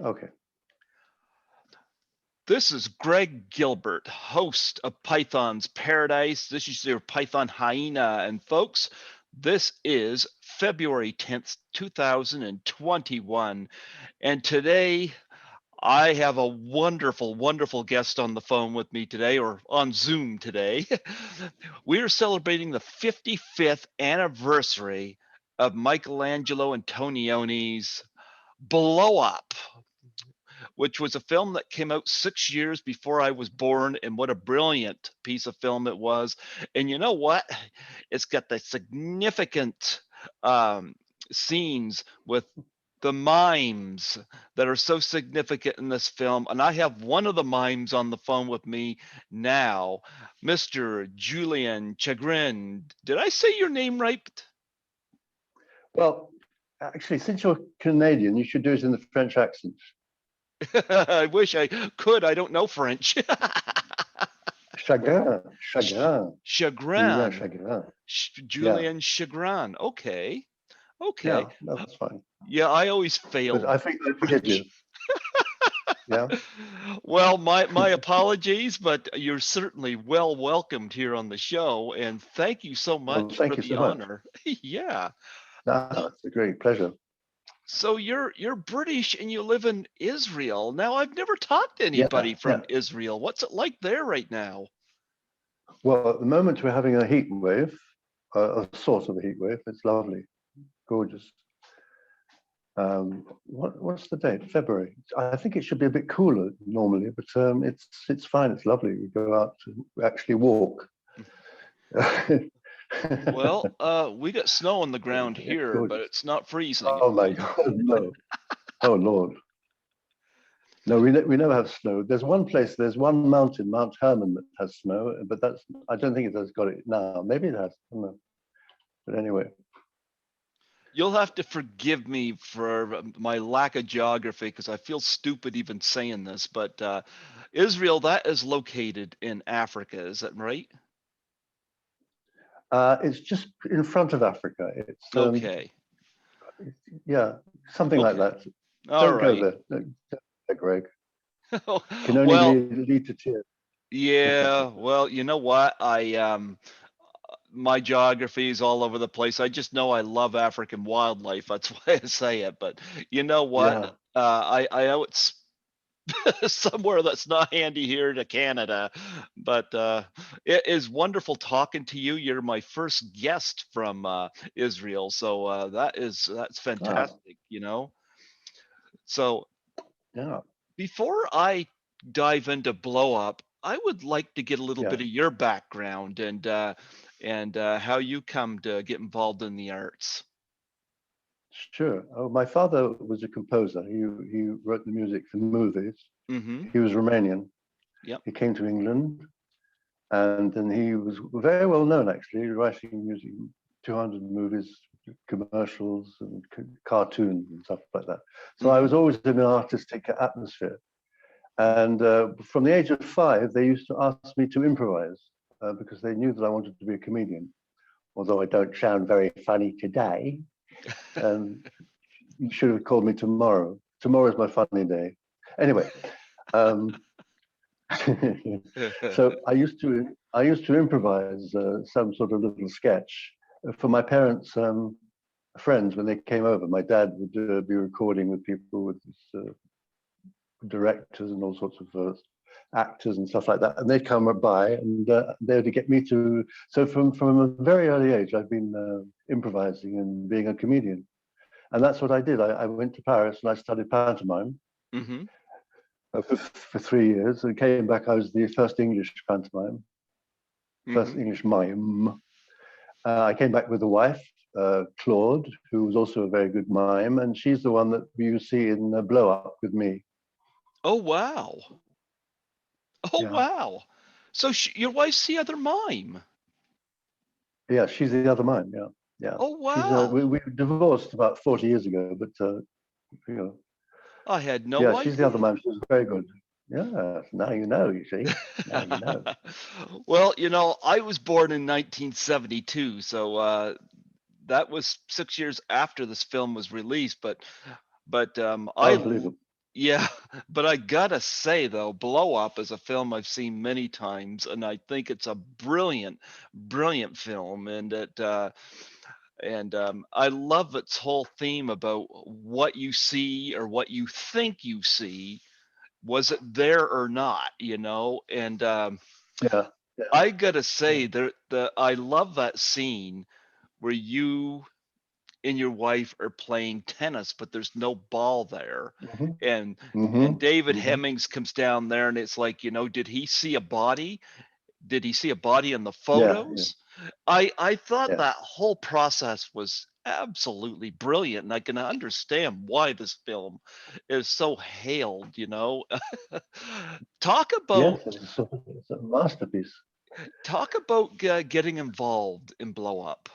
Okay. This is Greg Gilbert, host of Python's Paradise. This is your Python Hyena. And folks, this is February 10th, 2021. And today I have a wonderful, wonderful guest on the phone with me today, or on Zoom today. We are celebrating the 55th anniversary of Michelangelo Antonioni's Blow Up, which was a film that came out 6 years before I was born. And what a brilliant piece of film it was. And you know what? It's got the significant um, scenes with the mimes that are so significant in this film. And I have one of the mimes on the phone with me now, Mr. Julian Chagrin. Did I say your name right? Well, actually, since you're Canadian, you should do it in the French accent. I wish I could. I don't know French. Chagrin, chagrin, Julian Chagrin. Chagrin. Yeah, Julian Chagrin. Okay. Okay. yeah, that's fine. Yeah, I always But failed I think I forgive French. you. Yeah. Well, my apologies, but you're certainly well welcomed here on the show, and thank you so Well, much for thank you the so much. honor. Yeah. Ah, it's a great pleasure. So you're British and you live in Israel. Now, I've never talked to Yeah, anybody yeah. from Israel. What's it like there right now? Well, at the moment we're having a heat wave, a sort of a heat wave. It's lovely, gorgeous. What's the date? February. I think it should be a bit cooler normally, but it's fine. It's lovely. We go out to actually walk. Well, we got snow on the ground It's here, but gorgeous. it's not freezing. Oh my God, no. Oh Lord. No, we never have snow. There's one mountain, Mount Hermon, that has snow, but I don't think it has got it now. Maybe it has. I don't know. But anyway, You'll have to forgive me for my lack of geography because I feel stupid even saying this, but Israel, that is located in Africa, is that right? it's just in front of Africa. Okay. Yeah, something like Okay. that. All Don't go right. there. Don't go there, Greg. Can only Well, lead to tears. yeah, well, you know what? My geography is all over the place. I just know I love African wildlife. That's why I say it. But you know what? Yeah, I know it's somewhere that's not handy here to Canada, but it is wonderful talking to you. You're my first guest from Israel, so that's ah, fantastic. So yeah, before I dive into blow up, I would like to get a little yeah. bit of your background and how you come to get involved in the arts. Sure. Oh, my father was a composer. He wrote the music for movies. Mm-hmm. He was Romanian. Yep. He came to England, and then he was very well known actually, writing music, 200 movies, commercials, and cartoons and stuff like that. So I Mm-hmm. was always in an artistic atmosphere. And from the age of 5, they used to ask me to improvise because they knew that I wanted to be a comedian. Although I don't sound very funny today, and you should have called me tomorrow. Tomorrow is my funny day. Anyway, um, so I used to improvise some sort of little sketch for my parents' friends when they came over. My dad would be recording with people with directors and all sorts of actors and stuff like that, and they'd come by and they would get me to. So from a very early age, I've been improvising and being a comedian, and that's what I did. I went to Paris and I studied pantomime Mm-hmm. for 3 years, and came back. I was the first English pantomime, first Mm-hmm. English mime. I came back with a wife, Claude, who was also a very good mime, and she's the one that you see in Blow Up with me. Oh wow. Oh Yeah, wow. So your wife's the other mime. yeah, she's the other mime. Yeah, yeah. Oh She's wow. we divorced about 40 years ago, but you know, I had yeah, no she's the other idea. mime. She's very good. Yeah, now you know. You see, now you know. Well, I was born in 1972, so that was 6 years after this film was released. But I Unbelievable. Yeah, but I gotta say though, Blow Up is a film I've seen many times, and I think it's a brilliant, brilliant film. And I love its whole theme about what you see or what you think you see. Was it there or not? And Yeah, yeah, I gotta yeah. say, I love that scene where you and your wife are playing tennis, but there's no ball there. Hmm. And Hmm. David Hmm. Hemmings comes down there, and it's like, did he see a body? Did he see a body in the Yeah, yeah, photos? I thought yeah, that whole process was absolutely brilliant, and I can understand why this film is so hailed. Talk about yes. It's a masterpiece. getting involved in Blow Up.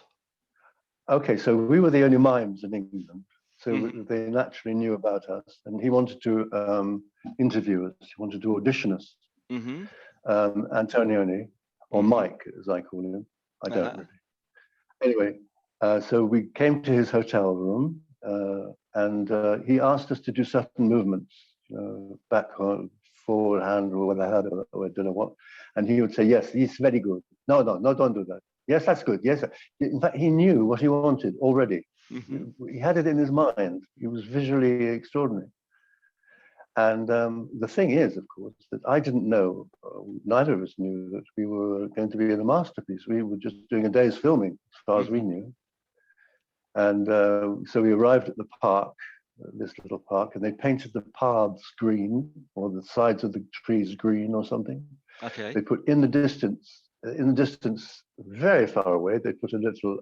Okay, so we were the only mimes in England, so Hmm. they naturally knew about us, and he wanted to interview us. He wanted to audition us. Hmm. Antonioni, or Hmm. Mike, as I call him. I don't Uh-huh. really. Anyway, so we came to his hotel room, and he asked us to do certain movements, back on forehand or whatever, or I don't know what. And he would say, yes, he's very good. No, no, no, don't do that. Yes, that's good. Yes. In fact, he knew what he wanted already. Hmm. He had it in his mind. He was visually extraordinary. And the thing is, of course, that I didn't know, neither of us knew that we were going to be in a masterpiece. We were just doing a day's filming, as far as we Hmm. knew. And so we arrived at the park, this little park, and they painted the paths green, or the sides of the trees green or something. Okay. They put in the distance, very far away, they put a little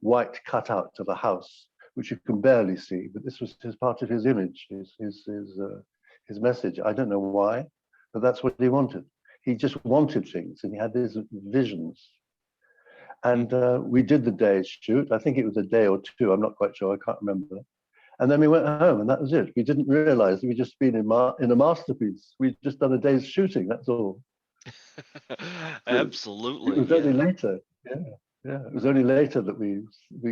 white cutout of a house, which you can barely see, but this was his part of his image, his message. I don't know why, but that's what he wanted. He just wanted things, and he had these visions. And Hmm. we did the day's shoot. I think it was a day or two. I'm not quite sure. I can't remember. And then we went home, and that was it. We didn't realize we'd just been in a masterpiece. We'd just done a day's shooting. That's all. It Absolutely, was only yeah. later. Yeah, yeah. It was only later that we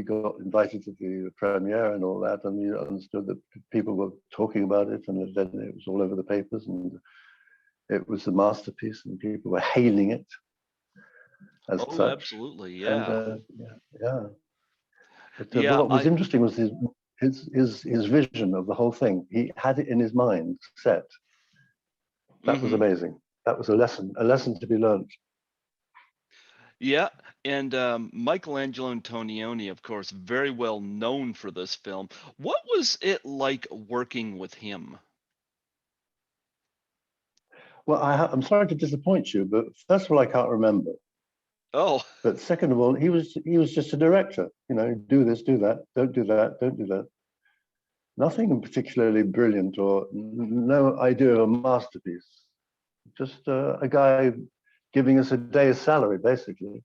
got invited to the premiere and all that, and we understood that people were talking about it, and then it was all over the papers, and it was a masterpiece, and people were hailing it as Oh, such. absolutely, And yeah. yeah, yeah. But Yeah, what was interesting was his vision of the whole thing. He had it in his mind set. That was hmm amazing. That was a lesson to be learned. Yeah, and Michelangelo Antonioni, of course, very well known for this film. What was it like working with him? Well, I'm sorry to disappoint you, but first of all, I can't remember. Oh, But second of all, he was just a director. Do this, do that, don't do that, don't do that. Nothing particularly brilliant or no idea of a masterpiece. Just a guy giving us a day's salary, basically.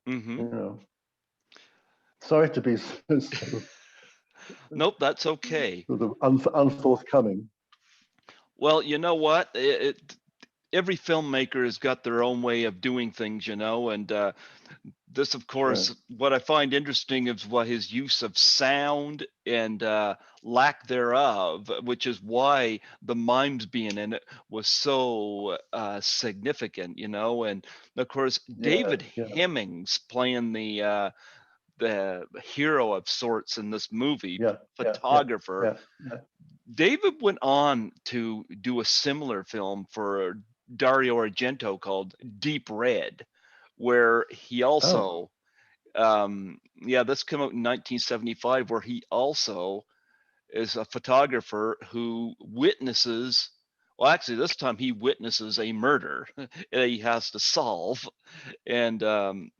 hmm You know, sorry to be so Nope, that's okay. sort of unforthcoming. Well, you know what? Every filmmaker has got their own way of doing things, and this, of Yeah, course, what I find interesting is what his use of sound and lack thereof, which is why the mimes being in it was so significant. And of course, yeah, David yeah. Hemmings playing the hero of sorts in this movie, Yeah, yeah, yeah, photographer. yeah, yeah. David went on to do a similar film for Dario Argento called Deep Red, where he Oh, also yeah, this came out in 1975, where he also is a photographer who witnesses, well, actually this time he witnesses a murder that he has to solve. And um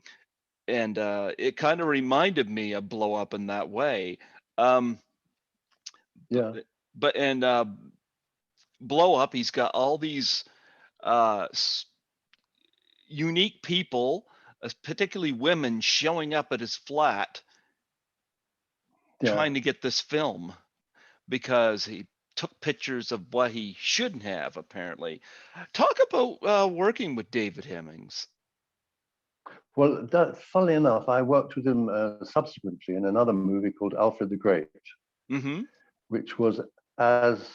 and uh it kind of reminded me of Blow Up in that way. um but yeah, but and Blow Up, he's got all these uh unique people, particularly women, showing up at his flat yeah. trying to get this film because he took pictures of what he shouldn't have, apparently. Talk about working with David Hemmings. Well, funnily enough, I worked with him subsequently in another movie called Alfred the Great, Mm-hmm. which was as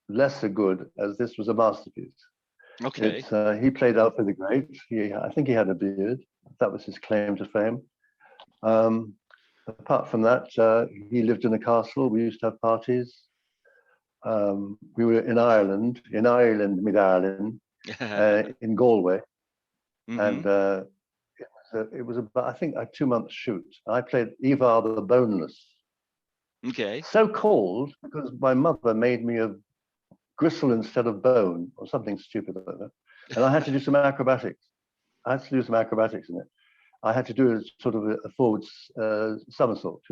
lesser good as this was a masterpiece. Okay. He played Alfred the Great. I think he had a beard. That was his claim to fame. Apart from that, he lived in a castle. We used to have parties. We were in Ireland, Mid-Ireland, in Galway. And it was about, I think, a 2-month shoot. I played Ivar the Boneless. Okay. So called because my mother made me of gristle instead of bone, or something stupid like that. And I had to do some acrobatics. I had to do some acrobatics in it. I had to do a sort of a forward somersault,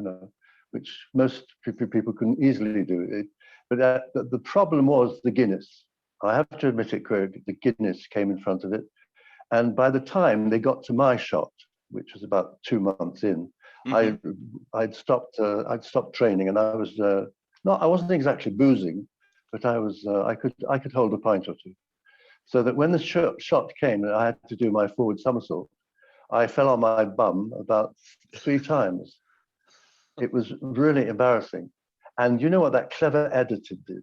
which most people couldn't easily do. But the problem was the Guinness. I have to admit it, Craig, the Guinness came in front of it. And by the time they got to my shot, which was about 2 months in, I'd stopped training, and I was I wasn't exactly boozing, but I could hold a pint or two. So that when the shot came and I had to do my forward somersault, I fell on my bum about 3 times. It was really embarrassing. And you know what that clever editor did?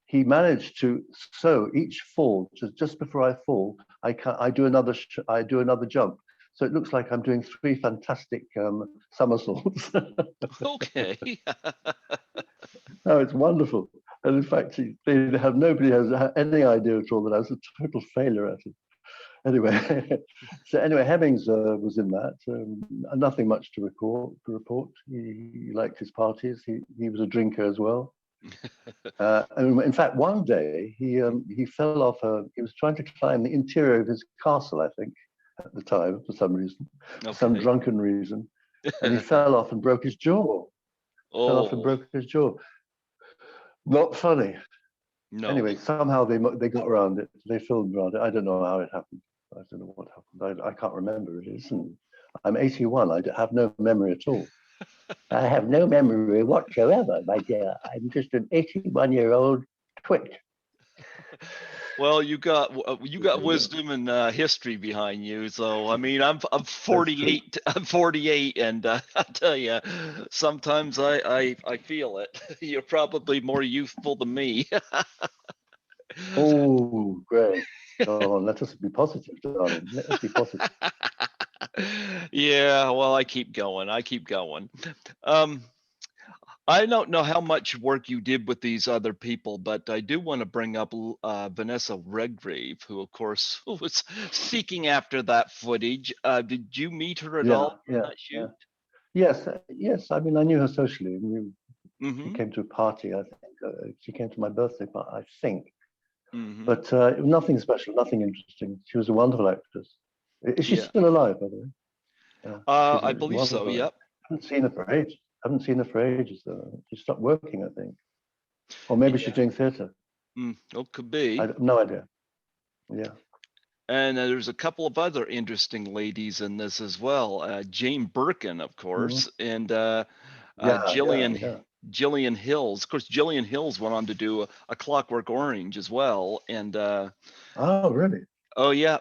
He managed to sew each fall, just before I fall, I do another jump. So it looks like I'm doing 3 fantastic somersaults. Okay. No, it's wonderful. And in fact, nobody has any idea at all that I was a total failure at it. Anyway, Hemmings was in that. Nothing much to report. He liked his parties. He was a drinker as well. And in fact, one day he fell off. He was trying to climb the interior of his castle, I think, at the time for some reason, some drunken reason, and he fell off and broke his jaw. Fell off and broke his jaw. Not funny. No. Anyway, somehow they got around it. They filmed around it. I don't know how it happened. I don't know what happened. I can't remember it. I'm 81. I have no memory at all. I have no memory whatsoever, my dear. I'm just an 81-year-old twit. Well, you got wisdom and history behind you. So I mean, I'm 48. I'm 48, and I tell you, sometimes I feel it. You're probably more youthful than me. Oh, great! Go on, let us be positive, darling. Let us be positive. Yeah, well, I keep going. I don't know how much work you did with these other people, but I do want to bring up Vanessa Redgrave, who, of course, was seeking after that footage. Did you meet her at all in that shoot? Yes. I mean, I knew her socially. She Mm-hmm. came to a party, I think. She came to my birthday party, I think. Mm-hmm. But nothing special, nothing interesting. She was a wonderful actress. Is she Yeah. still alive, by the way? Yeah, I believe so. wonderful. Yep. Haven't seen her for ages. Haven't seen her for ages. She stopped working, I think. Or maybe she's doing theatre. Oh, could be. I have no idea. Yeah. And there's a couple of other interesting ladies in this as well. Jane Birkin, of course, and Gillian Hills. Of course, Gillian Hills went on to do a Clockwork Orange as well. And oh, really? Oh yeah,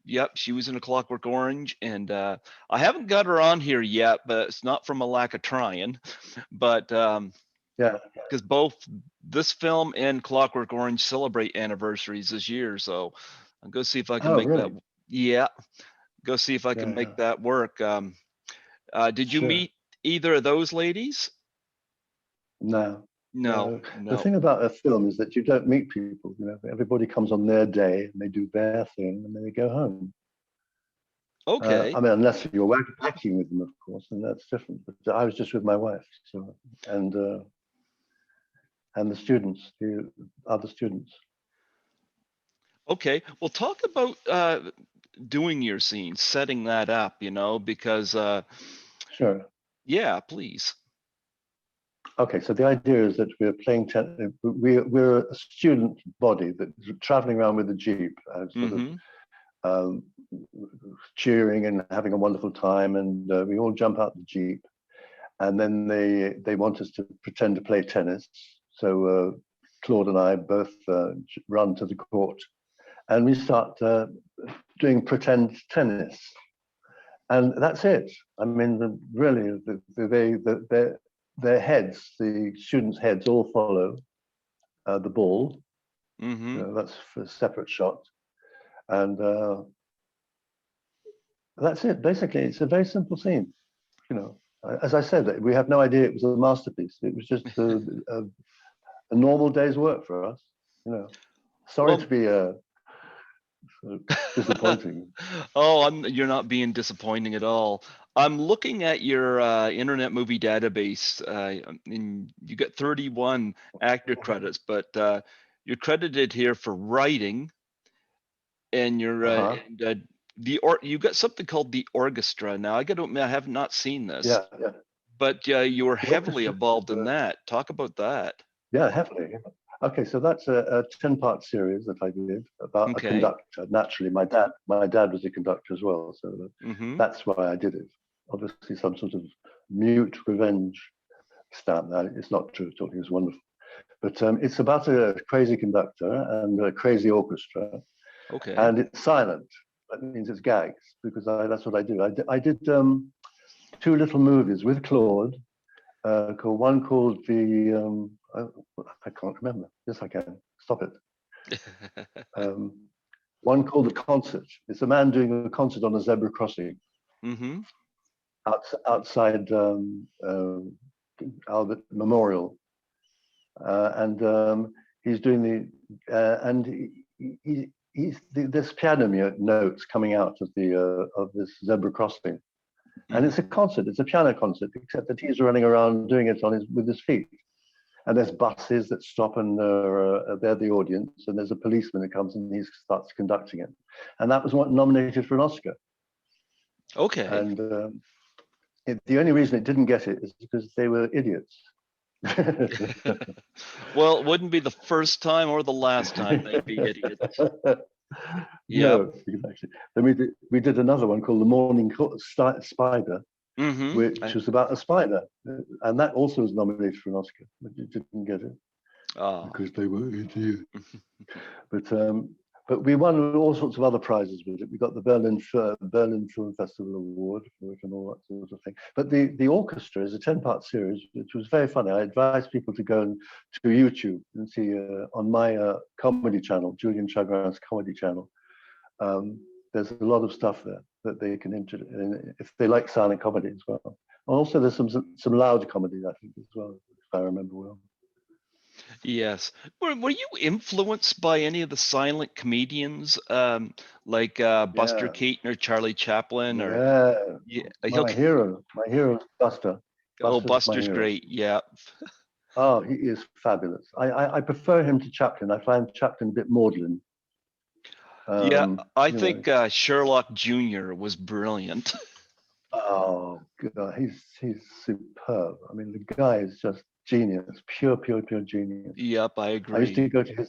yep. She was in a Clockwork Orange, and I haven't got her on here yet, but it's not from a lack of trying. But because both this film and Clockwork Orange celebrate anniversaries this year, so I'll go see if I can make that. Yeah, go see if I can make that work. Did you meet either of those ladies? No. No. The thing about a film is that you don't meet people. Everybody comes on their day and they do their thing and then they go home. Okay. I mean, unless you're working with them, of course, and that's different. But I was just with my wife, and the students, the other students. Okay. Well, talk about doing your scene, setting that up, because Sure. Yeah, please. Okay, so the idea is that we're playing we're a student body that's traveling around with a jeep, cheering and having a wonderful time, and we all jump out the jeep, and then they want us to pretend to play tennis. So Claude and I both run to the court, and we start doing pretend tennis, and that's it. I mean, really, their heads, the students' heads, all follow the ball, That's for a separate shot. And that's it. Basically, it's a very simple scene. As I said, we have no idea it was a masterpiece. It was just a normal day's work for us. Sorry to be disappointing. Oh, you're not being disappointing at all. I'm looking at your Internet Movie Database, and you got 31 actor credits, but you're credited here for writing, and you're you got something called the orchestra. Now, I have not seen this. Yeah. But you were heavily involved in that. Talk about that. Yeah, heavily. Okay, so that's a 10-part series that I did about a conductor. Naturally, my dad was a conductor as well, so that's why I did it. Obviously, some sort of mute revenge stamp. Now, it's not true. Talking is wonderful, but it's about a crazy conductor and a crazy orchestra. Okay. And it's silent. That means it's gags, because that's what I do. I did 2 little movies with Claude. One called the I can't remember. Yes, I can. Stop it. One called The Concert. It's a man doing a concert on a zebra crossing outside Albert Memorial, and he's doing there's piano notes coming out of this zebra crossing. And it's a concert. It's a piano concert, except that he's running around doing it with his feet. And there's buses that stop, and they're the audience. And there's a policeman that comes and he starts conducting it. And that was nominated for an Oscar. Okay. And the only reason it didn't get it is because they were idiots. Well, it wouldn't be the first time or the last time they'd be idiots. No, exactly. We did another one called The Morning Spider, which was about a spider, and that also was nominated for an Oscar, but it didn't get it because they were idiots. But we won all sorts of other prizes with it. We got the Berlin Film Festival Award for it and all that sort of thing. But the orchestra is a 10-part series, which was very funny. I advise people to go to YouTube and see on my comedy channel, Julian Chagrin's comedy channel. There's a lot of stuff there that they can if they like silent comedy as well. Also, there's some loud comedy, I think, as well, if I remember well. Yes. Were you influenced by any of the silent comedians, like Buster Keaton or Charlie Chaplin? My hero is Buster. Buster's great. Yeah. Oh, he is fabulous. I prefer him to Chaplin. I find Chaplin a bit maudlin. I think Sherlock Jr. was brilliant. Oh, God, he's superb. I mean, the guy is just genius, pure genius. Yep, I agree. I used to go to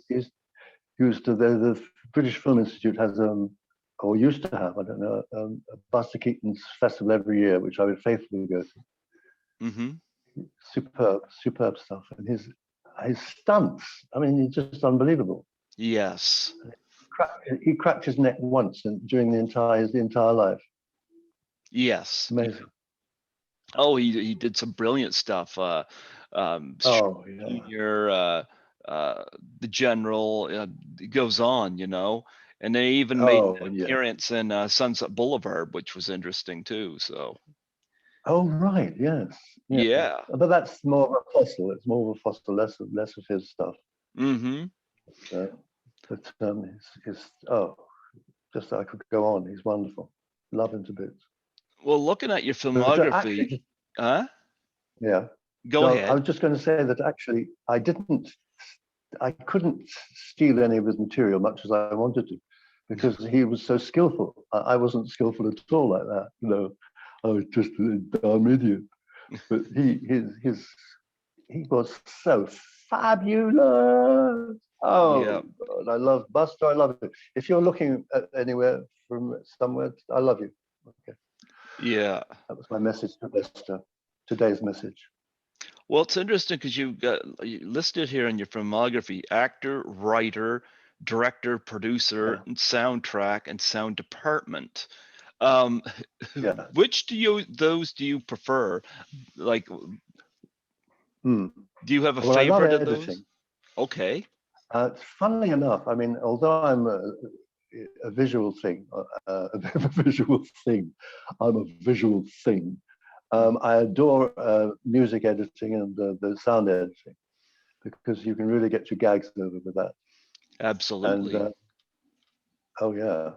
the British Film Institute has or used to have, I don't know, a Buster Keaton's festival every year, which I would faithfully go to. Superb stuff, and his stunts. I mean, he's just unbelievable. Yes. He cracked his neck once during his entire life. Yes. Amazing. Oh, he did some brilliant stuff. Junior, the General, it goes on, and they even made an appearance in Sunset Boulevard, which was interesting too. So. Oh right, yes. Yeah. But that's more of a fossil. It's more of a fossil, less of his stuff. But just I could go on. He's wonderful. Love him to bits. Well, looking at your filmography, Yeah. Go ahead. I was just going to say that actually I couldn't steal any of his material much as I wanted to, because he was so skillful. I wasn't skillful at all like that. I was just a dumb idiot. But he was so fabulous. Oh, yeah. God, I love Buster. I love it. If you're looking at anywhere from somewhere, I love you. Okay. Yeah. That was my message to Buster. Today's message. Well, it's interesting because you listed here in your filmography: actor, writer, director, producer, and soundtrack and sound department. Which do you prefer? Like, do you have a favorite of those? Okay. Funnily enough, I mean, although I'm a visual thing, a visual thing, I'm a visual thing. I adore music editing and the sound editing, because you can really get your gags over with that. Absolutely. And oh yeah,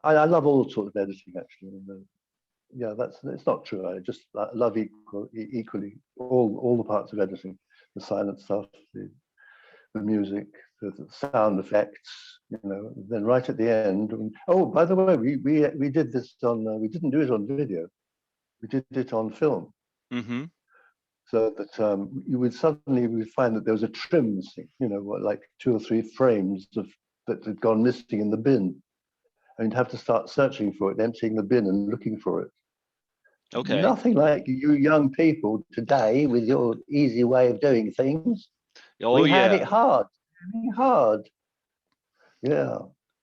I love all sorts of editing actually. And, yeah, it's not true. I love equally all the parts of editing, the silent stuff, the music, the sound effects, you know. Then right at the end, oh, by the way, we did this on. We didn't do it on video. We did it on film. Mm-hmm. So that you would suddenly find that there was a trim missing, you know, like 2 or 3 frames that had gone missing in the bin, and you'd have to start searching for it, emptying the bin and looking for it. Okay. Nothing like you young people today with your easy way of doing things. Oh We had yeah. it hard, really hard. Yeah.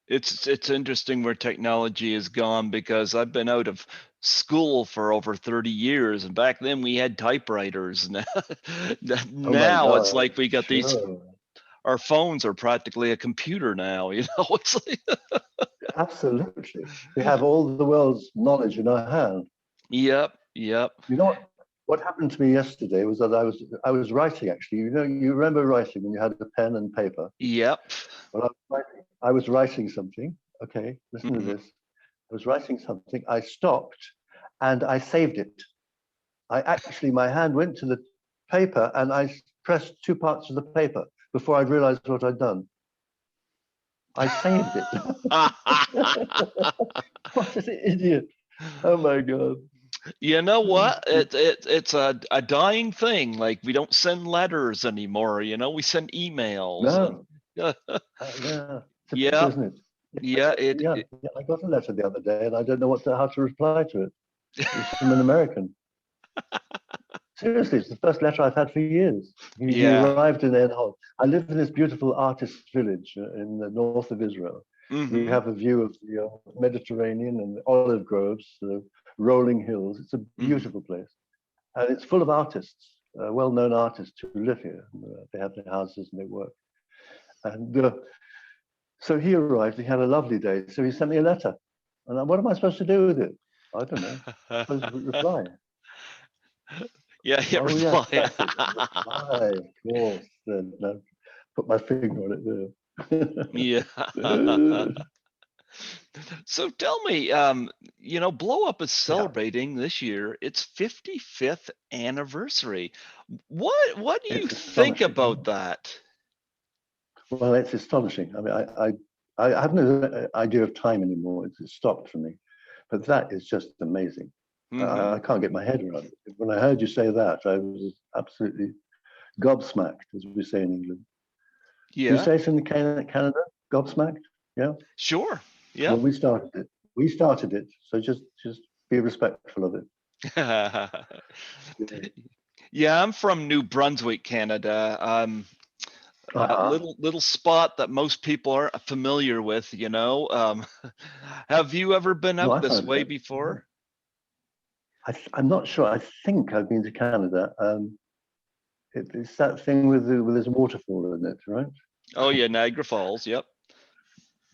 It's interesting where technology has gone, because I've been out of school for over 30 years, and back then we had typewriters. Now, Oh my now it's God. like we got these. Sure. Our phones are practically a computer now. You know, it's like Absolutely. We have all the world's knowledge in our hand. yep, yep, You know what happened to me yesterday was that I was writing actually. You know, you remember writing when you had a pen and paper. yep. Well, I was writing something. Okay, listen to Mhm. this. I was writing something. I stopped and I saved it. My hand went to the paper and I pressed 2 parts of the paper before I'd realized what I'd done. I saved it. What an idiot. Oh my God. You know what? It's a dying thing. Like, we don't send letters anymore. You know, we send emails. And No, yeah, it's a pity, yeah, isn't it? yeah. Yeah, I got a letter the other day and I don't know how to reply to it. It was from an American. Seriously, it's the first letter I've had for years. He Yeah. arrived in Enhol. I live in this beautiful artist village in the north of Israel. We Mm-hmm. have a view of the Mediterranean and the olive groves, the rolling hills. It's a Mm-hmm. beautiful place. And it's full of artists, well-known artists who live here. They have their houses and they work. And so he arrived, he had a lovely day. So he sent me a letter. And what am I supposed to do with it? I don't know. I'm supposed to reply. Yeah, hit Oh yes, reply. that's it. Reply, of course. Then I put my finger on Yeah. it there. So tell me, Blow Up is Yeah, celebrating this year its 55th anniversary. What do you it's think astonishing. about that? Well, it's astonishing. I mean, I have no idea of time anymore. It's stopped for me. But that is just amazing. Mm-hmm. I can't get my head around it. When I heard you say that, I was absolutely gobsmacked, as we say in England. Do you Yeah, say it in Canada? Gobsmacked? Yeah. sure. Well, Yep. we started it. We started it. So just be respectful of it. Yeah. Yeah, I'm from New Brunswick, Canada. A Uh-huh. little spot that most people aren't familiar with, you know. Have you ever been No, out I this found way it. before? I'm not sure. I think I've been to Canada. It's that thing with there's a waterfall in it, right? Oh yeah, Niagara Falls. Yep.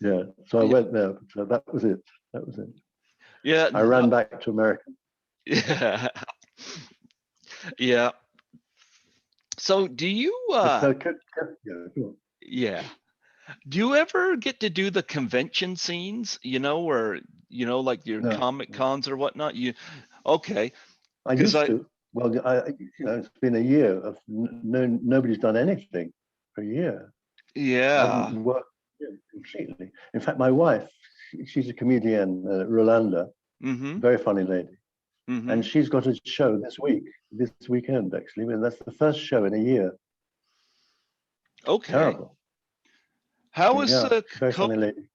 Yeah. So I Yeah. went there. But that was it. That was it. Yeah. I ran back to America. Yeah. Yeah. So do you But yeah, go on. yeah. Do you ever get to do the convention scenes, where, like your No, Comic Cons or whatnot? Okay. I Because used I to. Well, it's been a year of nobody's done anything for a year. I haven't yeah. worked completely. In fact, my wife, she's a comedian, Rolanda, Mm-hmm. very funny lady, Mm-hmm. and she's got a show this weekend actually, and that's the first show in a year. Okay. Terrible. How is Yeah, the very co- funny lady.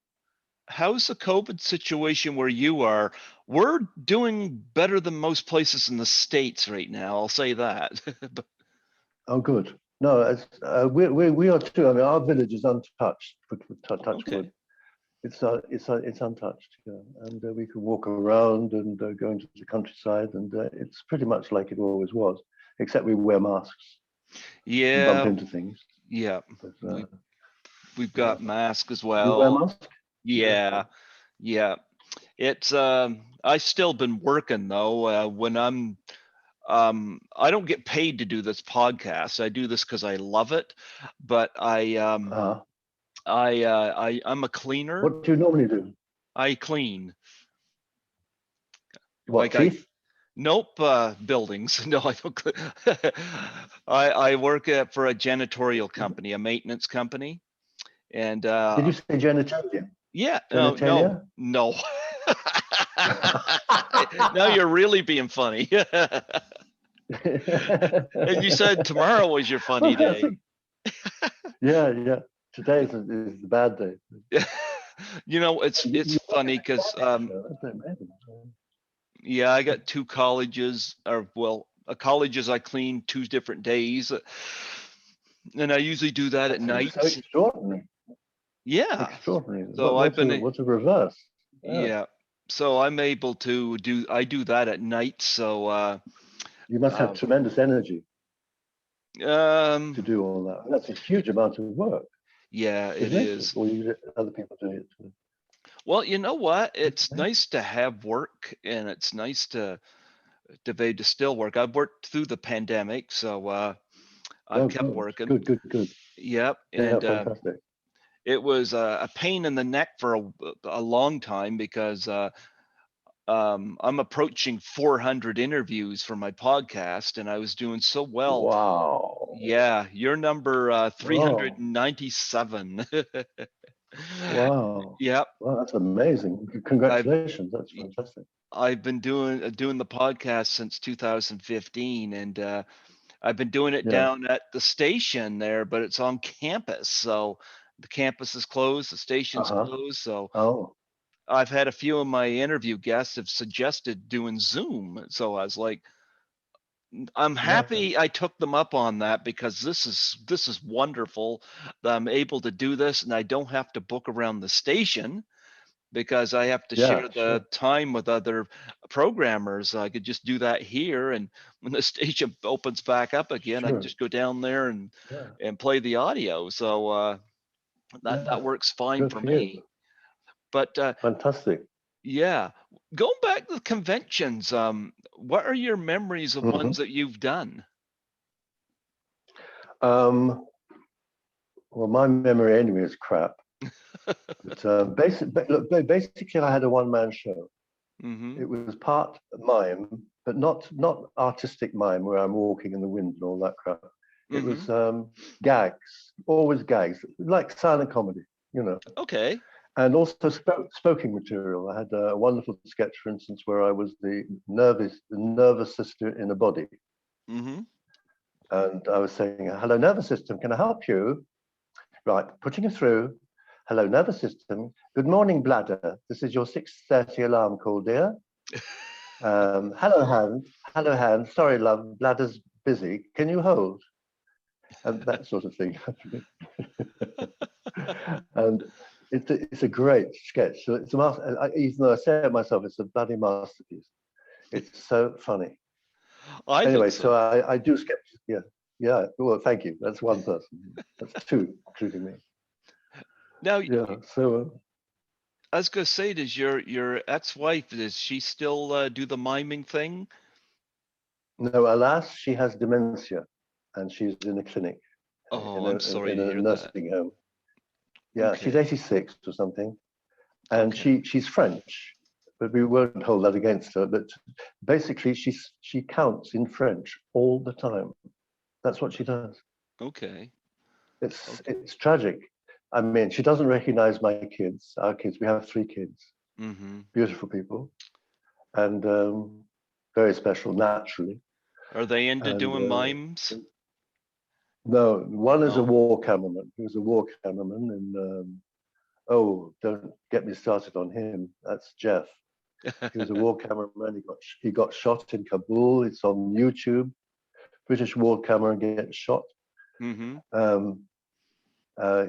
how's the COVID situation where you are? We're doing better than most places in the States right now. I'll say that. Oh, good. No, we are too. I mean, our village is untouched. Touch Okay. wood. It's untouched, yeah. And we can walk around and go into the countryside, and it's pretty much like it always was, except we wear masks and bump Yeah. into things. Yeah, But, we've got masks as you wear well. mask? Yeah, yeah. It's I've still been working though. When I don't get paid to do this podcast. I do this because I love it. But Uh, I'm a cleaner. what do you normally do? I clean. What, Like I teeth? Nope, buildings. No, I don't. I work for a janitorial company, a maintenance company, and Did you say genitalia? yeah, no, Genitalia? no. Now you're really being funny. And you said tomorrow was your Well, funny that's day. a, yeah, yeah. Today is the bad day. You know, it's You work funny in a because college, that's amazing. yeah, I got two colleges, or well, a colleges I clean 2 different days, and I usually do that at That's so night. extraordinary. Yeah, Extraordinary. so I've been What's a reverse? Yeah. yeah, so I'm able to do that at night. So You must have um, tremendous energy um, to do all that. That's a huge amount of work, yeah, it isn't it? is. Or you other people doing it too. Well, you know what? That's It's amazing. nice to have work, and it's nice to be to still work. I've worked through the pandemic, so I've Oh, kept good, working. good, good, good. Yep, Yeah, and fantastic. it was a pain in the neck for a long time because I'm approaching 400 interviews for my podcast, and I was doing so well. Wow. Yeah, you're number Wow. 397. Wow. Yep, Wow, that's amazing. I've Congratulations. That's fantastic. I've been doing the podcast since 2015, and I've been doing it Yeah. down at the station there, but it's on campus. So the campus is closed, the station's Uh-huh. closed. So Oh, I've had a few of my interview guests have suggested doing Zoom. So I was like, I'm yeah, happy I took them up on that because this is wonderful that I'm able to do this and I don't have to book around the station because I have to yeah, share sure, the time with other programmers. I could just do that here, and when the station opens back up again, I can sure. just go down there Yeah, and play the audio. So that yeah. works fine Good for for you. me. But Fantastic. yeah, going back to the conventions, what are your memories of Hmm. ones that you've done? Um, well, my memory anyway is crap. But basically, I had a one-man show. Mm-hmm. It was part mime, but not artistic mime where I'm walking in the wind and all that crap. It Mm-hmm. was gags, always gags, like silent comedy, you know, Okay. and also spoken material. I had a wonderful sketch, for instance, where I was the nervous system in a body, Mm-hmm. and I was saying, "Hello, nervous system, can I help you?" Right, putting it through. Hello, nervous system. Good morning, bladder. This is your 6:30 alarm call, dear. Hello, hand. Hello, hand. Sorry, love. Bladder's busy. Can you hold? And that sort of thing. And it's a great sketch. So it's a even though I say it myself, it's a bloody masterpiece. It's so funny. I Anyway, think so so. I do sketches. Yeah, yeah. Well, thank you. That's one person. That's two, including me. Now, Yeah. So I was gonna say, does your ex-wife, does she still do the miming thing? no, alas, she has dementia, and she's in a clinic Oh, I'm sorry in to a hear that. nursing home. Yeah, she's Okay. 86 or something, and Okay. she's French, but we won't hold that against her. But basically, she counts in French all the time. That's what she does. Okay. Okay. It's tragic. I mean, she doesn't recognize my kids, our kids. We have three kids, Mm-hmm. beautiful people, and very special naturally. Are they into And doing mimes? no, one is a No. war cameraman. He was a war cameraman, and oh, don't get me started on him. That's Jeff. He was a war cameraman. He got shot in Kabul. It's on YouTube. British war cameraman gets shot. Mm-hmm. Um,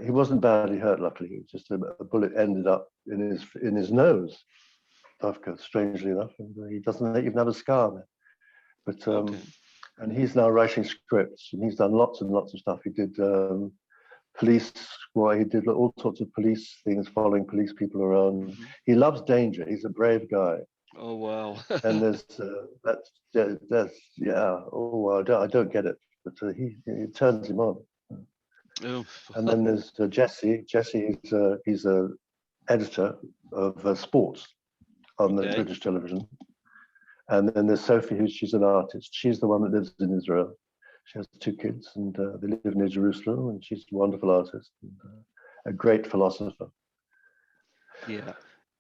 he wasn't badly hurt, luckily. It was just a bullet ended up in his nose. Strangely enough, and he doesn't even have a scar there. But Okay. and he's now writing scripts, and he's done lots and lots of stuff. He did. police. Well, he did all sorts of police things, following police people around. Mhm. He loves danger. He's a brave guy. Oh wow. And there's that's yeah. Oh, I don't get it, but he turns him on. Oof. And then there's Jesse. Jesse he's a editor of sports on the Okay. British television. And then there's Sophie, she's an artist. She's the one that lives in Israel. She has 2 kids, and they live near Jerusalem. And she's a wonderful artist, and, a great philosopher. Yeah.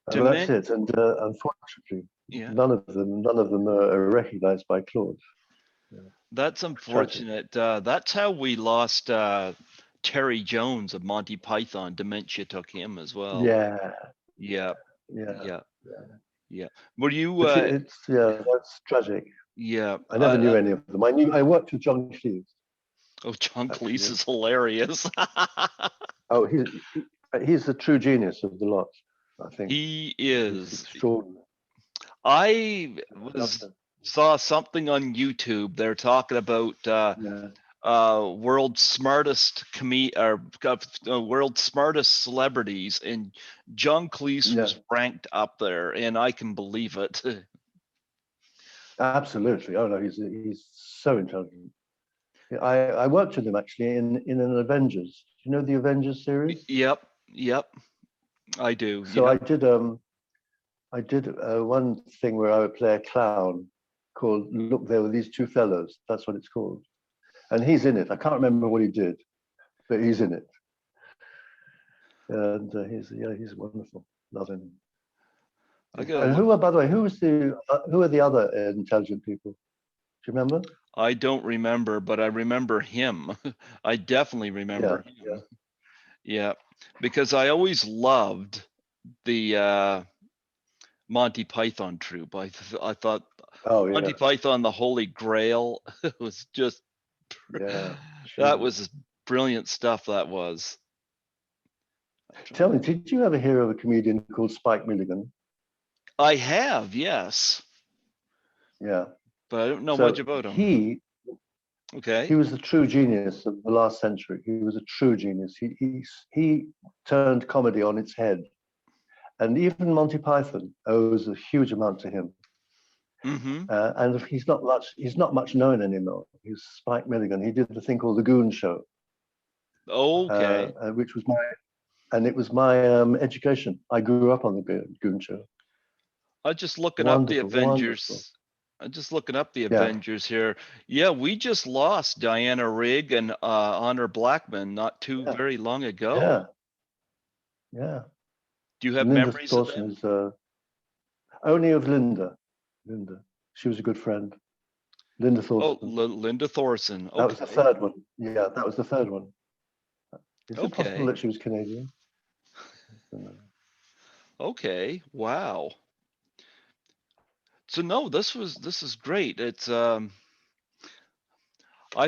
But that's it. And unfortunately, Yeah. none of them are recognized by Claude. Yeah. That's unfortunate. That's how we lost Terry Jones of Monty Python. Dementia took him as well. Yeah, Yeah. yeah, Yeah. yeah. Yeah. Were you? But it's that's tragic. Yeah. I never knew any of them. I worked with John Cleese. Oh, John Cleese Actually. is hilarious. Oh, he's the true genius of the lot, I think. He He's is. extraordinary. I Love him. saw something on YouTube. They're talking about Yeah. world's smartest world's smartest celebrities, and John Cleese Yeah. was ranked up there, and I can believe it. Absolutely. Oh no, he's so intelligent. I worked with him actually in an Avengers. Do you know the Avengers series? Yep. I do. So Yep. I did one thing where I would play a clown called Look, There Were These Two Fellows. That's what it's called. And he's in it. I can't remember what he did, but he's in it. And he's wonderful. Love him. I gotta And look. by the way, who are the other intelligent people? Do you remember? I don't remember, but I remember him. I definitely remember him. Yeah. Yeah, because I always loved the Monty Python troupe. I thought Oh yeah. Monty Python, the Holy Grail, was just Yeah. that Sure. was brilliant stuff. That was. Tell me, did you ever hear of a comedian called Spike Milligan? I have, yes, Yeah. but I don't know much So about him. he Okay. was the true genius of the last century. He was a true genius. He turned comedy on its head, and even Monty Python owes a huge amount to him. Mm-hmm. And he's not much known anymore. He's Spike Milligan. He did the thing called the Goon Show, Okay. which was my education. I grew up on the Goon Show. I'm just looking up the Wonderful, wonderful. Avengers. I'm just looking up the Yeah, Avengers here. Yeah, we just lost Diana Rigg and Honor Blackman not too yeah, very long ago. yeah, yeah. Do you have Linda memories of Thorson them? is only of Linda. Linda, she was a good friend. Linda Oh, Thorson. Linda Thorson. That was the Okay. third one. Yeah, that was the third one. Is it possible Okay. that she was Canadian? Okay. Wow. So no, this is great. It's I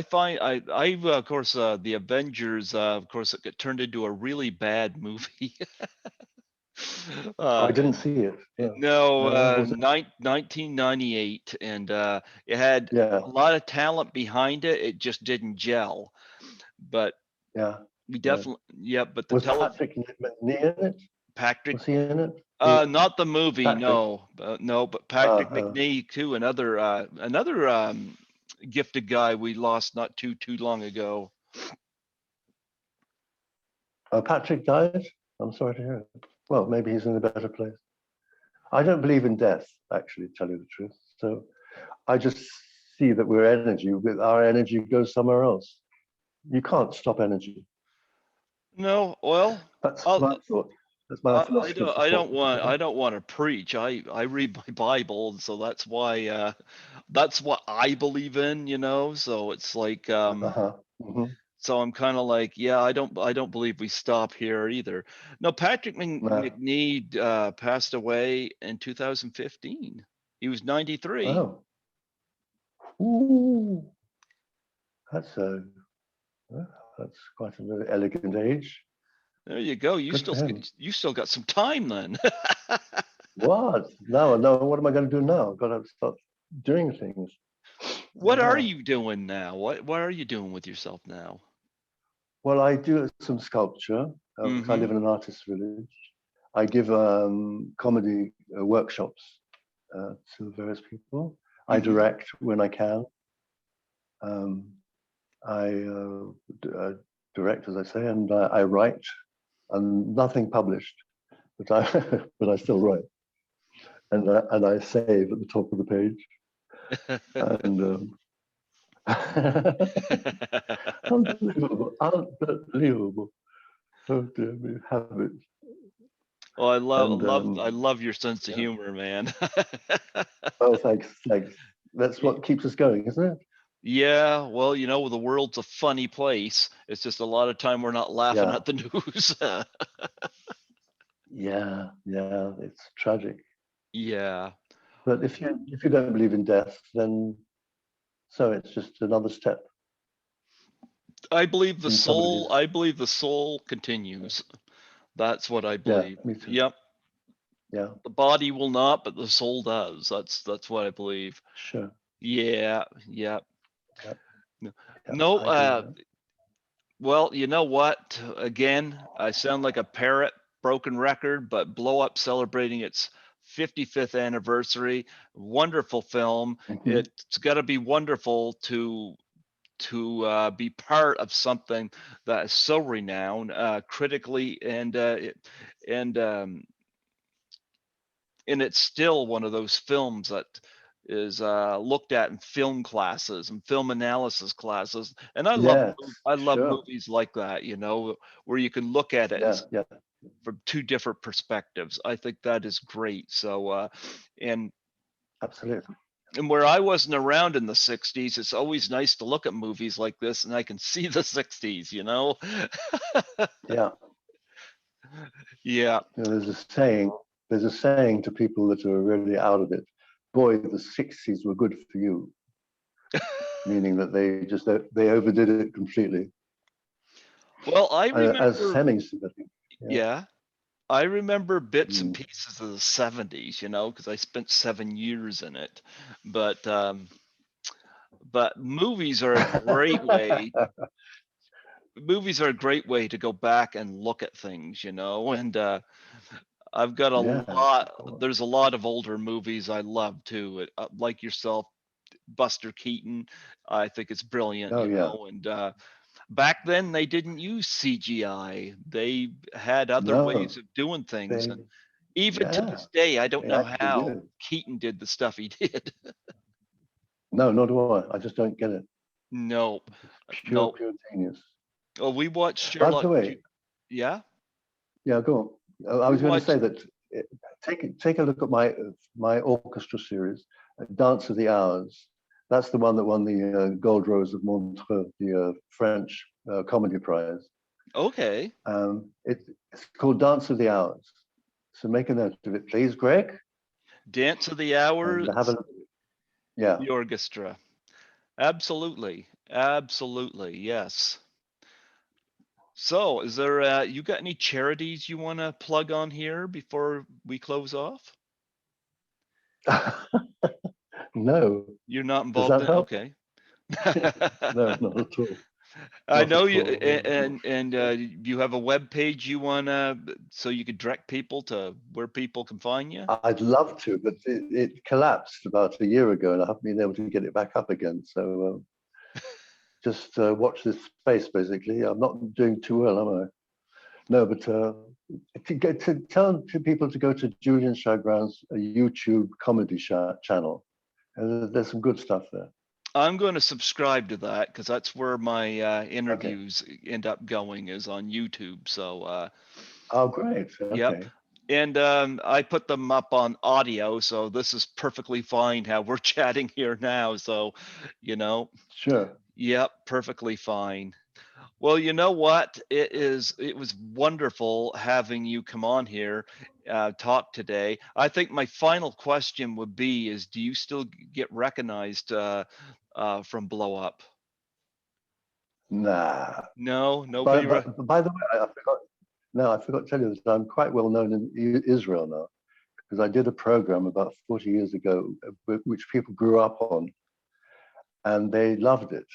find I of course the Avengers of course it got turned into a really bad movie. I uh didn't see it. Yeah. no, Was it? 1998, and it had Yeah, a lot of talent behind it. It just didn't gel. But yeah, we yeah. definitely, yeah, but the Was Patrick McNee in it? Patrick, Was he in it? He, not the movie, Patrick. no, no, but Patrick Uh, McNee too, another gifted guy we lost not too long ago. Patrick died. I'm sorry to hear it. Well, maybe he's in a better place. I don't believe in death, actually, to tell you the truth. So I just see that we're energy. With our energy goes somewhere else. You can't stop energy. No, well, That's I'll, my thought. That's my philosophy of the thought. I don't want to preach. I read my Bible, and so that's why that's what I believe in, So it's like Uh-huh. Mm-hmm. so I'm kind of like, yeah, I don't believe we stop here either. No, Patrick No. McNee passed away in 2015. He was 93. Oh. Ooh. That's a that's quite a very elegant age. There you go. Good for him. You still got some time then. What? No, no. What am I going to do now? I've got to start doing things. What are Yeah. you doing now? What are you doing with yourself now? Well, I do some sculpture because I live in an artist's village. I give comedy workshops to various people. I direct when I can. I direct, as I say, and I write, and nothing published, but I still write, and I save at the top of the page, and unbelievable. Oh dear me, habits. Well, And I love your sense of humor, man. oh, thanks. That's what keeps us going, isn't it? Yeah, well, the world's a funny place. It's just a lot of time we're not laughing Yeah. at the news. Yeah, it's tragic. Yeah. But if you don't believe in death, then so it's just another step I believe in somebody's. the soul continues. That's what I Yeah, believe. me too. Yep. Yeah, The body will not, but the soul does. That's what I believe. sure. Yeah, yeah. Yeah, No, I agree with that. well, you know what? Again, I sound like a parrot, broken record, but Blow Up celebrating its 55th anniversary. Wonderful film. It's got to be wonderful to be part of something that is so renowned critically, and it's still one of those films that is looked at in film classes and film analysis classes. And Yes, I love sure. movies like that, where you can look at it Yeah, from two different perspectives. I think that is great. So and absolutely. and where I wasn't around in the 60s, it's always nice to look at movies like this and I can see the 60s, Yeah. Yeah. There's a saying to people that are really out of it. Boy, the 60s were good for you. Meaning that they overdid it completely. Well, I As remember, Hemming said, I think. yeah, I remember bits and pieces of the 70s, because I spent 7 years in it. But movies are a great way. Movies are a great way to go back and look at things, and I've got a Yes, lot. of course. There's a lot of older movies I love too, like yourself, Buster Keaton. I think it's brilliant, Oh yeah. and back then they didn't use CGI. They had other No, ways of doing things, they and even to yeah, this day, I don't they know actually how did. Keaton did the stuff he did. No, nor do I. I just don't get it. Nope, It's nope. pure genius. Oh, we watched By the Sherlock. way, Yeah, yeah, go on. I we was going to say watched. that take a look at my orchestra series, Dance of the Hours. That's the one that won the Gold Rose of Montreux, the French comedy prize. Okay, It's called Dance of the Hours. So make a note of it, please, Greg. Dance of the Hours, And have a yeah. the orchestra. Absolutely, absolutely, yes. So, is there you got any charities you want to plug on here before we close off? No. You're not Does involved that in? help? Okay. No, not at all. I Not know at you, all. and you have a web page you wanna, so you could direct people to where people can find you. I'd love to, but it collapsed about a year ago, and I haven't been able to get it back up again. So just watch this space, basically. I'm not doing too well, am I? No, but to tell people to go to Julian Chagrin's YouTube comedy channel. There's some good stuff there. I'm going to subscribe to that because that's where my Okay. interviews end up going, is on YouTube. So Oh, great. yep. Okay. And I put them up on audio, so this is perfectly fine how we're chatting here now. So, Sure. yep, perfectly fine. Well, you know what? It was wonderful having you come on here, talk today. I think my final question would be is, do you still get recognized from Blow Up? Nah. No, nobody. By the way, I forgot. No, I forgot to tell you that I'm quite well known in Israel now because I did a program about 40 years ago, which people grew up on, and they loved it.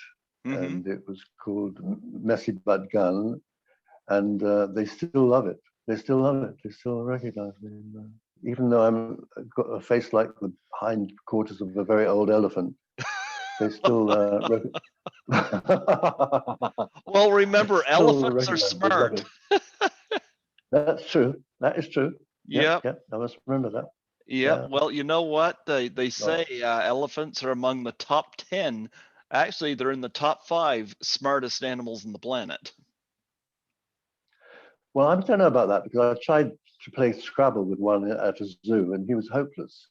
and it was called Messy But Gun, and they still love it. They still love it. They still recognize me. Even though I've got a face like the hindquarters of a very old elephant, they still Well, remember, still elephants are recognize me. They love smart. it. That's true. That is true. Yep. Yeah, I must remember that. Yep. Yeah. Well, you know what? They say Oh. elephants are among the top 10. Actually, they're in the top 5 smartest animals on the planet. Well, I don't know about that because I tried to play Scrabble with one at a zoo, and he was hopeless.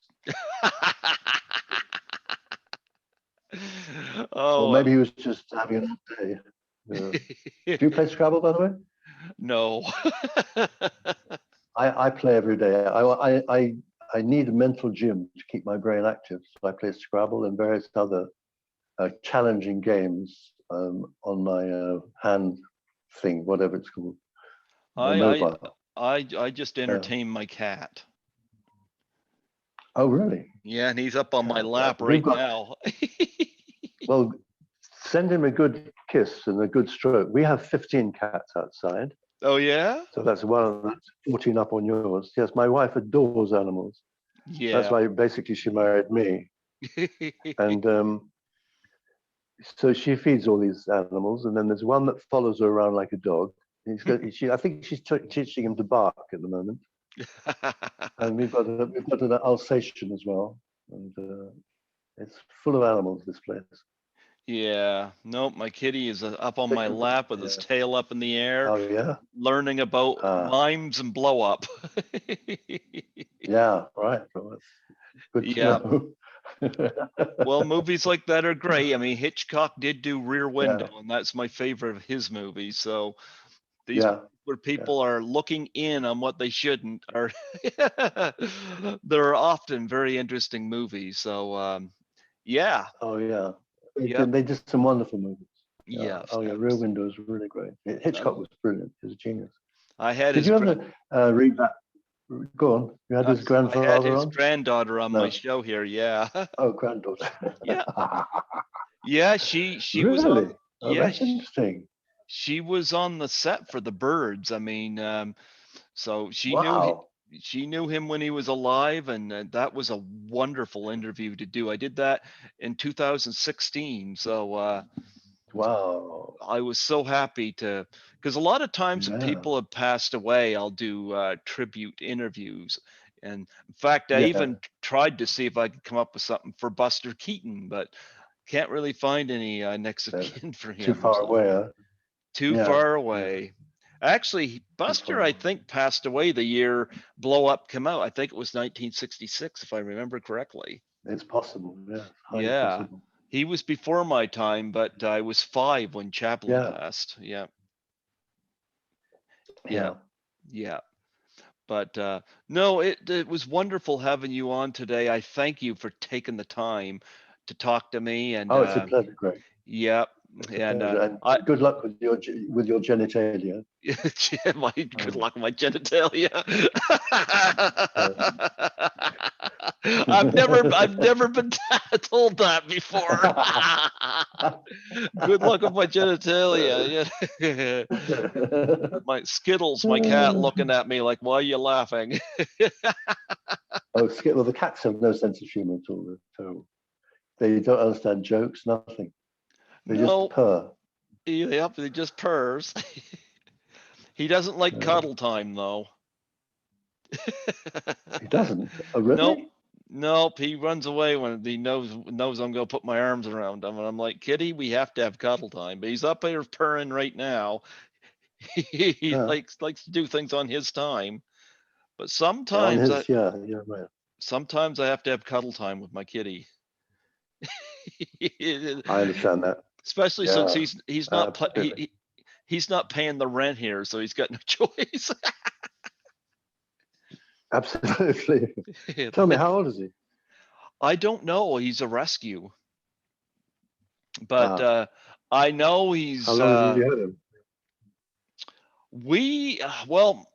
Or Oh, maybe he was just having an off day. Do you play Scrabble, by the way? no. I play every day. I need a mental gym to keep my brain active, so I play Scrabble and various other challenging games on my hand thing, whatever it's called, my I mobile. I just Yeah. entertain my cat. Oh, really? Yeah, and he's up on my Yeah, lap we've right got, now. well, send him a good kiss and a good stroke. We have 15 cats outside, Oh yeah? so that's 14 up on yours. Yes, my wife adores animals. That's Yeah. why basically she married me. And so she feeds all these animals, and then there's one that follows her around like a dog. I think she's teaching him to bark at the moment. And we've got an Alsatian as well, and it's full of animals. This place. Yeah. Nope, my kitty is up on Think my about- lap with his tail up in the air, Oh yeah. learning about mimes and blow up. Yeah. Right. Well, that's good to Yeah. know. Well, movies like that are great. I mean, Hitchcock did do Rear Window, Yeah. and that's my favorite of his movies. So these Yeah. where people are looking in on what they shouldn't are they're often very interesting movies. So yeah. Oh yeah. Yep. They did some wonderful movies. Yeah. Yes. Oh yeah. Rear Window is really great. Hitchcock was brilliant. He was a genius. I had Did his you ever read that? Go on. You had his I had grandfather his on? granddaughter on my No. show here. Yeah. Oh, granddaughter. Yeah. Yeah, she was on. Really? Oh, Yeah, that's interesting. she was on the set for the Birds. I mean, so Wow. she knew him when he was alive, and that was a wonderful interview to do. I did that in 2016. So Wow. I was so happy to, because a lot of times when Yeah. people have passed away, I'll do tribute interviews. And in fact, I Yeah. even tried to see if I could come up with something for Buster Keaton, but can't really find any next of kin for Too him. far So away, huh? too Yeah. far Yeah. away. Actually, Too Buster, far I away. think, passed away the year Blow Up came out. I think it was 1966, if I remember correctly. It's possible. Yeah. It's highly Yeah. possible. He was before my time, but I was 5 when Chaplin Yeah. passed. Yeah. Yeah. Yeah. Yeah. But no, it was wonderful having you on today. I thank you for taking the time to talk to me. And Oh, it's a pleasure, Greg. yeah. It's a And pleasure. And I good luck with your genitalia. my good luck with my genitalia. I've never been told that before. Good luck with my genitalia. My Skittles, my cat, looking at me like, why are you laughing? Oh, well, the cats have no sense of humor at all. They're terrible. They don't understand jokes, nothing. They just No. purr. Yep, he just purrs. He doesn't like cuddle time though. He doesn't. Oh, really? Nope. Nope. He runs away when he knows I'm gonna put my arms around him. And I'm like, Kitty, we have to have cuddle time. But he's up here purring right now. He likes to do things on his time. But sometimes I right. sometimes I have to have cuddle time with my kitty. I understand that. Especially since he's not he's not paying the rent here, so he's got no choice. Absolutely. Tell me, how old is he? I don't know. He's a rescue, but I know he's. How long have you had him? Well,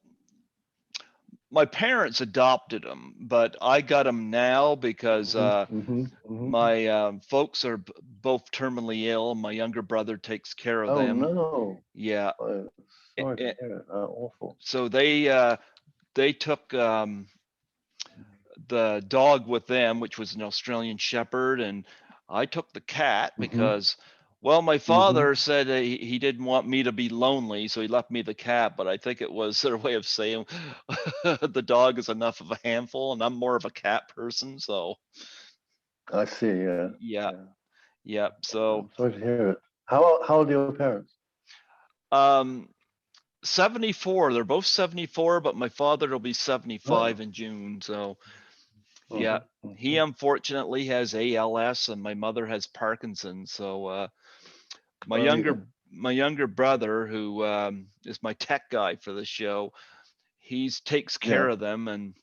my parents adopted them, but I got them now because my folks are both terminally ill. My younger brother takes care of Oh them. no! Yeah. Oh, sorry to hear it. Awful. So they took the dog with them, which was an Australian Shepherd, and I took the cat because, well, my father said he didn't want me to be lonely, so he left me the cat. But I think it was their way of saying the dog is enough of a handful, and I'm more of a cat person. So I see. Yeah. yeah. So I'm sorry to hear it. How old are your parents? 74. They're both 74, but my father will be 75 in June. So yeah, he unfortunately has ALS, and my mother has Parkinson's. So my younger brother, who is my tech guy for the show, he takes care of them, and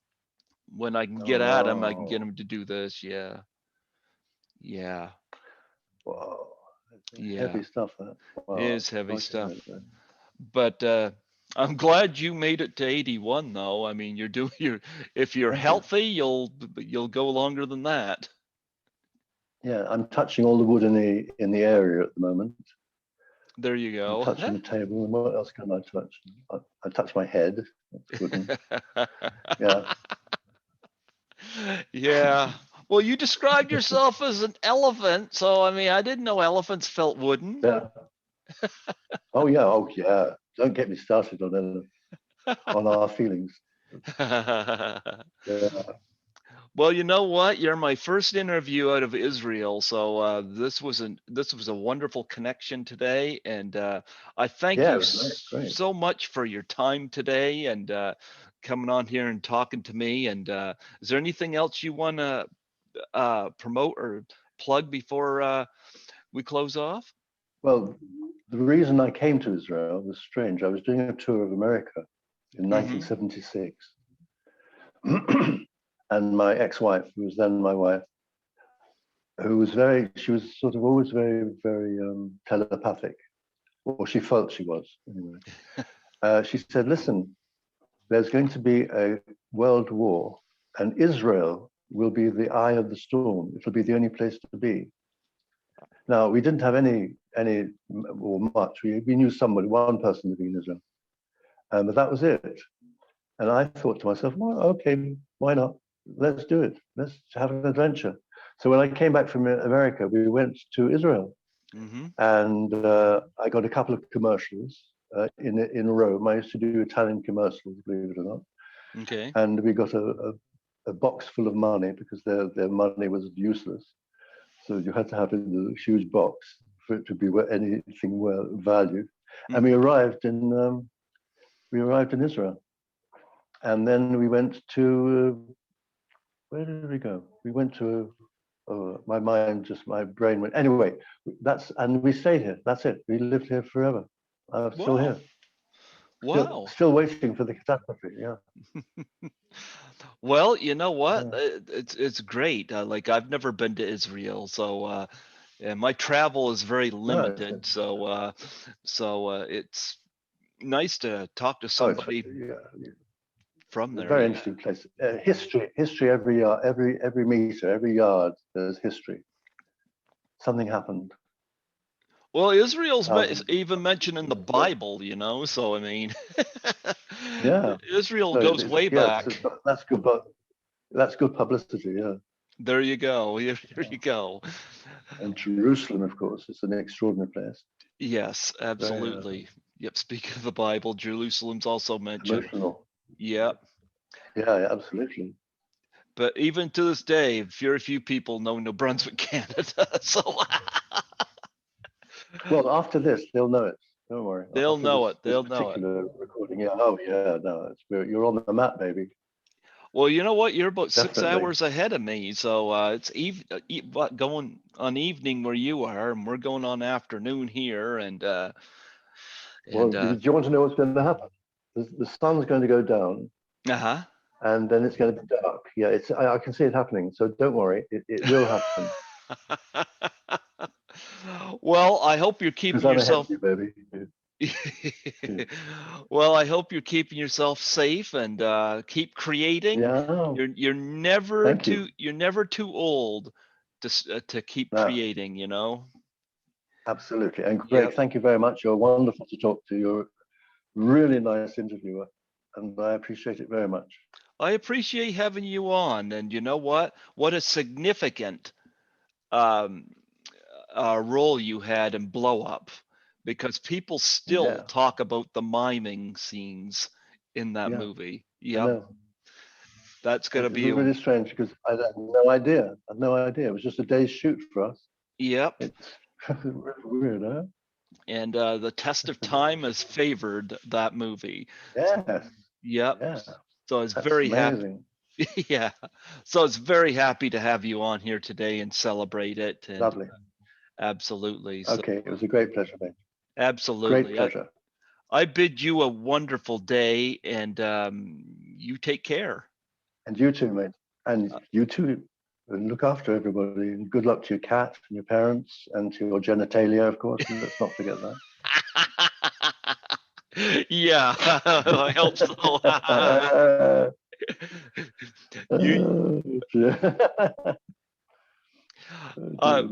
when I can get at him, I can get him to do this. Yeah. Wow. Yeah. Heavy stuff. That. Wow. It is heavy stuff. But I'm glad you made it to 81, though. I mean, if you're healthy, you'll go longer than that. Yeah, I'm touching all the wood in the area at the moment. There you go. I'm touching the table, and what else can I touch? I touch my head. That's wooden. Yeah. Yeah. Well, you described yourself as an elephant, so I mean, I didn't know elephants felt wooden. Yeah. Oh yeah. Don't get me started on our feelings. Yeah. Well, you know what? You're my first interview out of Israel, so this was a wonderful connection today, and I thank you Great. so much for your time today and coming on here and talking to me. And is there anything else you want to promote or plug before we close off? Well, the reason I came to Israel was strange. I was doing a tour of America in 1976. And my ex-wife, who was then my wife, she was sort of always very, very telepathic, or she felt she was anyway. She said, listen, there's going to be a world war, and Israel will be the eye of the storm. It'll be the only place to be. Now, we didn't have any or much. We knew somebody, one person living in Israel, but that was it. And I thought to myself, well, okay, why not? Let's do it. Let's have an adventure. So when I came back from America, we went to Israel, and I got a couple of commercials in Rome. I used to do Italian commercials, believe it or not. Okay. And we got a box full of money because their money was useless. So you had to have a huge box for it to be anything well valued. And we arrived in Israel. And then we went to, where did we go? We went to, my brain went, anyway, and we stayed here. That's it. We lived here forever. I'm still here. Wow. Still waiting for the catastrophe, yeah. Well, you know what? It's great. Like I've never been to Israel, so and my travel is very limited. So it's nice to talk to somebody from there. Very interesting place. History every yard, every meter, every yard. There's history. Something happened. Well, Israel's even mentioned in the Bible, so I mean, Israel goes way back. That's good, but that's good publicity, yeah. There you go. There you go. And Jerusalem, of course, is an extraordinary place. Yes, absolutely. Yep. Speaking of the Bible, Jerusalem's also mentioned. Emotional. Yep. Yeah, absolutely. But even to this day, very few people know New Brunswick, Canada. So. Well, after this, they'll know it. Don't worry. They'll know it. This particular recording. Yeah. Oh, yeah. No, you're on the map, baby. Well, you know what? You're about 6 hours ahead of me, so it's going on evening where you are, and we're going on afternoon here. And well, do you want to know what's going to happen? The sun's going to go down. And then it's going to be dark. Yeah, I can see it happening. So don't worry, it will happen. Well, I hope you're keeping yourself. Baby. Well, I hope you're keeping yourself safe and keep creating. Yeah, You're never thank you. too old to keep No, creating, you know. absolutely. And Greg, Yep. thank you very much. You're wonderful to talk to. You're a really nice interviewer, and I appreciate it very much. I appreciate having you on, and you know what? What a significant um, role you had in Blow Up, because people still Yeah, talk about the miming scenes in that yeah, movie. I Yep, know. that's gonna It's be really strange because I had no idea. I had no idea. It was just a day's shoot for us. yep. It's really weird, huh? And the test of time has favored that movie. Yes, Yep. yeah, So I was that's very happy. amazing. Yeah. So I was very happy to have you on here today and celebrate it. And Lovely. absolutely. So Okay, it was a great pleasure, mate. Great absolutely. pleasure. I bid you a wonderful day, and you take care. And you too, mate. And you too. And look after everybody. And good luck to your cat and your parents and to your genitalia, of course. Let's not forget Yeah, I hope so. that. You, Yeah. uh,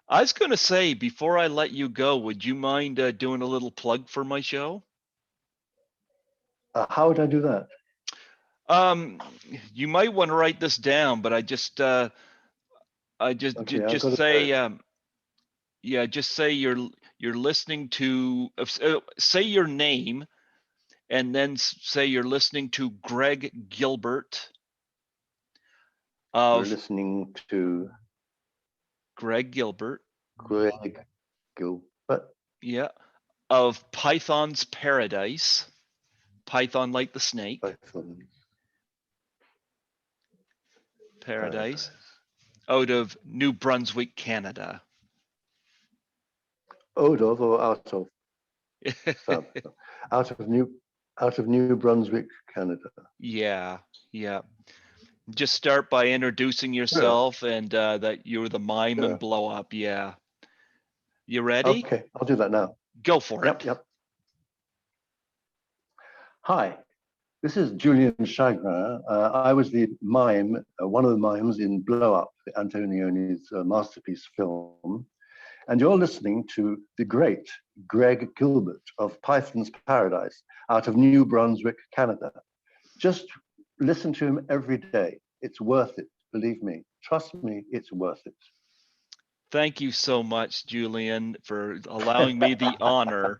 I was going to say, before I let you go, would you mind doing a little plug for my show? How would I do that? Um, you might want to write this down, but Okay, I've just got say, to. yeah, just say you're listening to, say your name, and then say you're listening to Greg Gilbert You're of listening to Greg Gilbert, Greg Gilbert. yeah, of Python's Paradise, Python like the snake, Python Paradise, Paradise. out of New Brunswick, Canada. Out of or out of? Fab. Out of New Brunswick, Canada. Yeah, yeah. Just start by introducing Sure, yourself and that you're the mime and sure. blow up. Yeah. You ready? Okay, I'll do that now. Go for Yep, it. yep. Hi, this is Julian Chagrin. I was the mime, one of the mimes in Blow Up, Antonioni's masterpiece film. And you're listening to the great Greg Gilbert of Python's Paradise out of New Brunswick, Canada. Just listen to him every day. It's worth it. Believe me. Trust me, it's worth it. Thank you so much, Julian, for allowing me the honor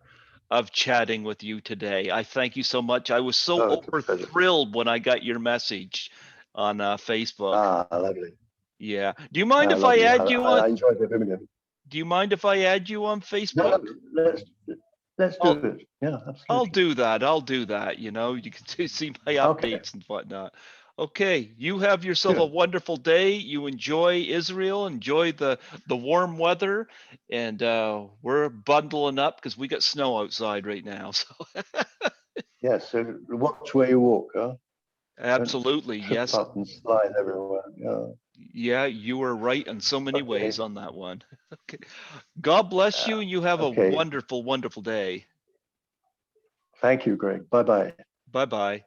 of chatting with you today. I thank you so much. I was so Oh, it's a over pleasure. thrilled when I got your message on Facebook. Lovely. Yeah. Do you mind if I Lovely. add you on? I enjoyed the video. Do you mind if I add you on No, Facebook? let's do I'll it. Yeah, I'll absolutely. do that. I'll do that. You know, you can see my Okay, updates and whatnot. Okay, you have yourself a good. wonderful day. You enjoy Israel, enjoy the warm weather, and we're bundling up because we got snow outside right now. So Yes, so watch where you walk, huh? Don't absolutely, trip yes, up and slide everywhere. Yeah. yeah, you were right in so many ways Okay. on that one. Okay, God bless you, and you have a Okay. wonderful, wonderful day. Thank you, Greg. Bye bye. Bye bye.